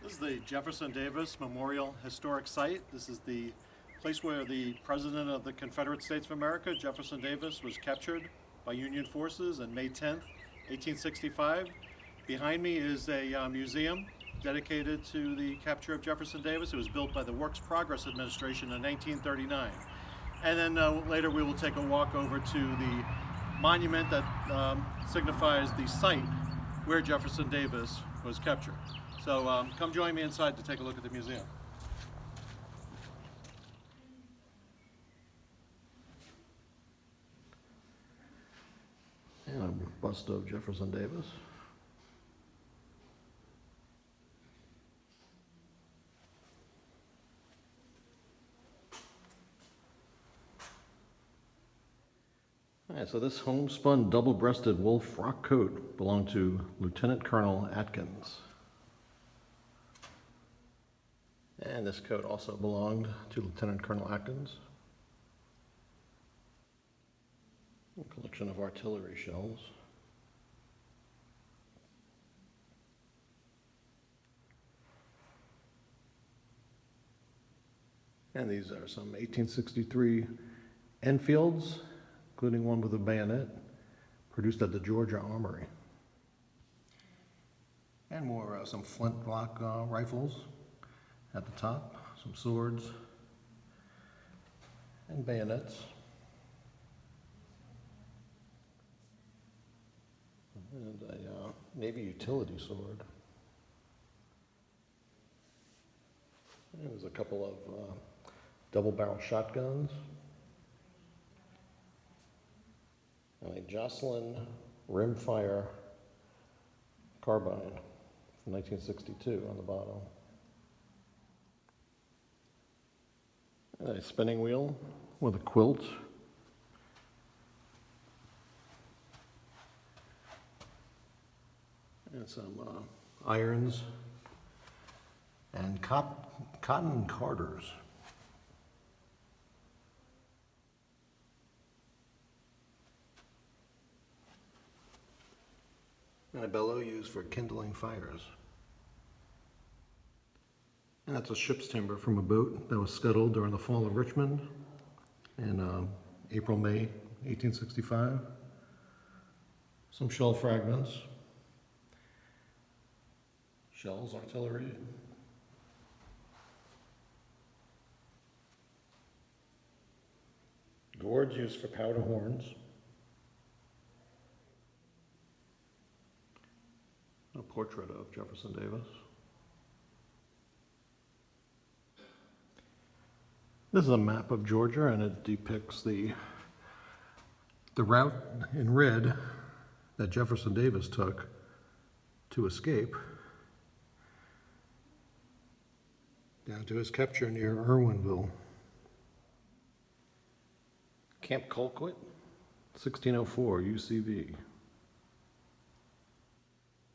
This is the Jefferson Davis Memorial Historic Site. This is the place where the President of the Confederate States of America, Jefferson Davis, was captured by Union forces on May 10th, 1865. Behind me is a museum dedicated to the capture of Jefferson Davis. It was built by the Works Progress Administration in 1939. And then later we will take a walk over to the monument that signifies the site where Jefferson Davis was captured. So come join me inside to take a look at the museum. And a bust of Jefferson Davis. All right, so this homespun double-breasted wool frock coat belonged to Lieutenant Colonel Atkins. And this coat also belonged to Lieutenant Colonel Atkins. A collection of artillery shells. And these are some 1863 Enfields, including one with a bayonet, produced at the Georgia Armory. And more, some flintlock rifles at the top, some swords and bayonets. And a Navy utility sword. And there's a couple of double-barrel shotguns. And a Jocelyn rimfire carbine from 1962 on the bottom. And a spinning wheel with a quilt. And some irons and cotton carders. And a bellow used for kindling fires. And that's a ship's timber from a boat that was scuttled during the fall of Richmond in April, May 1865. Some shell fragments. Shells, artillery. Gourds used for powder horns. A portrait of Jefferson Davis. This is a map of Georgia, and it depicts the route in red that Jefferson Davis took to escape down to his capture near Irwinville. Camp Colquitt, 1604 UCV.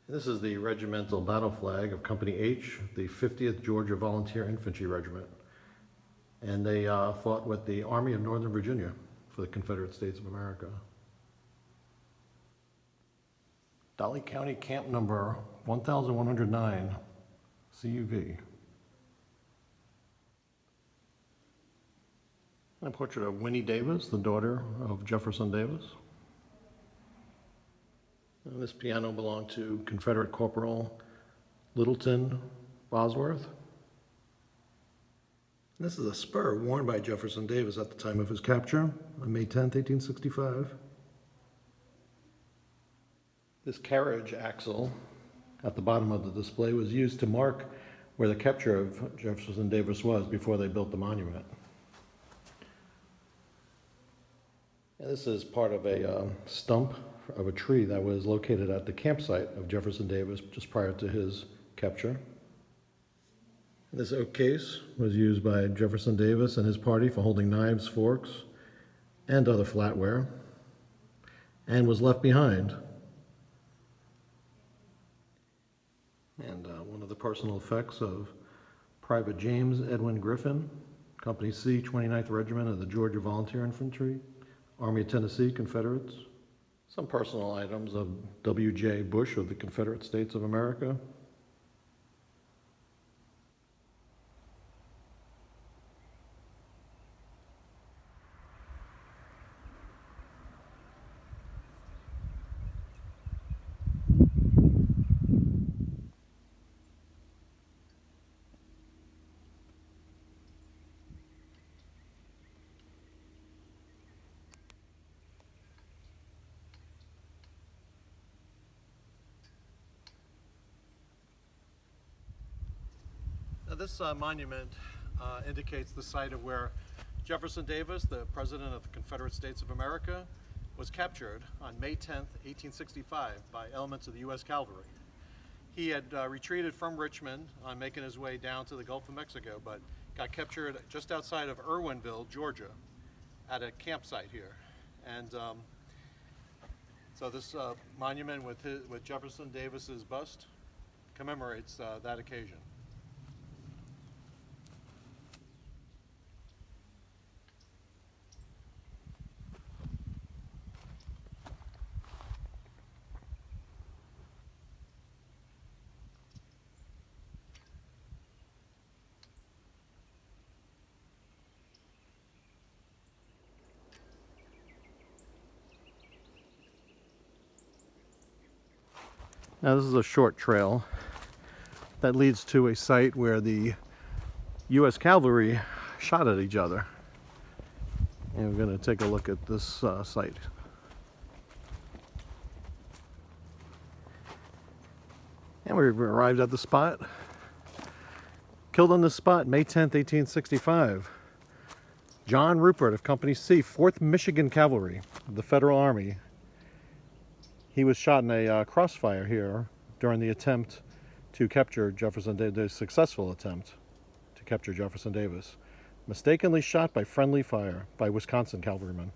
This is the regimental battle flag of Company H, the 50th Georgia Volunteer Infantry Regiment. And they fought with the Army of Northern Virginia for the Confederate States of America. Dolly County Camp number 1109, CUV. And a portrait of Winnie Davis, the daughter of Jefferson Davis. And this piano belonged to Confederate Corporal Littleton Bosworth. And this is a spur worn by Jefferson Davis at the time of his capture on May 10th, 1865. This carriage axle at the bottom of the display was used to mark where the capture of Jefferson Davis was before they built the monument. And this is part of a stump of a tree that was located at the campsite of Jefferson Davis just prior to his capture. This oak case was used by Jefferson Davis and his party for holding knives, forks, and other flatware, and was left behind. And one of the personal effects of Private James Edwin Griffin, Company C, 29th Regiment of the Georgia Volunteer Infantry, Army of Tennessee, Confederates. Some personal items of W.J. Bush of the Confederate States of America. this monument indicates the site of where Jefferson Davis, the President of the Confederate States of America, was captured on May 10th, 1865 by elements of the U.S. Cavalry. He had retreated from Richmond on making his way down to the Gulf of Mexico, but got captured just outside of Irwinville, Georgia, at a campsite here. And so this monument with Jefferson Davis's bust commemorates that occasion. Now this is a short trail that leads to a site where the U.S. Cavalry shot at each other. And we're going to take a look at this site. And we've arrived at the spot. Killed on this spot, May 10th, 1865. John Rupert of Company C, 4th Michigan Cavalry of the Federal Army. He was shot in a crossfire here during the attempt to capture Jefferson Davis, successful attempt to capture Jefferson Davis. Mistakenly shot by friendly fire by Wisconsin cavalrymen.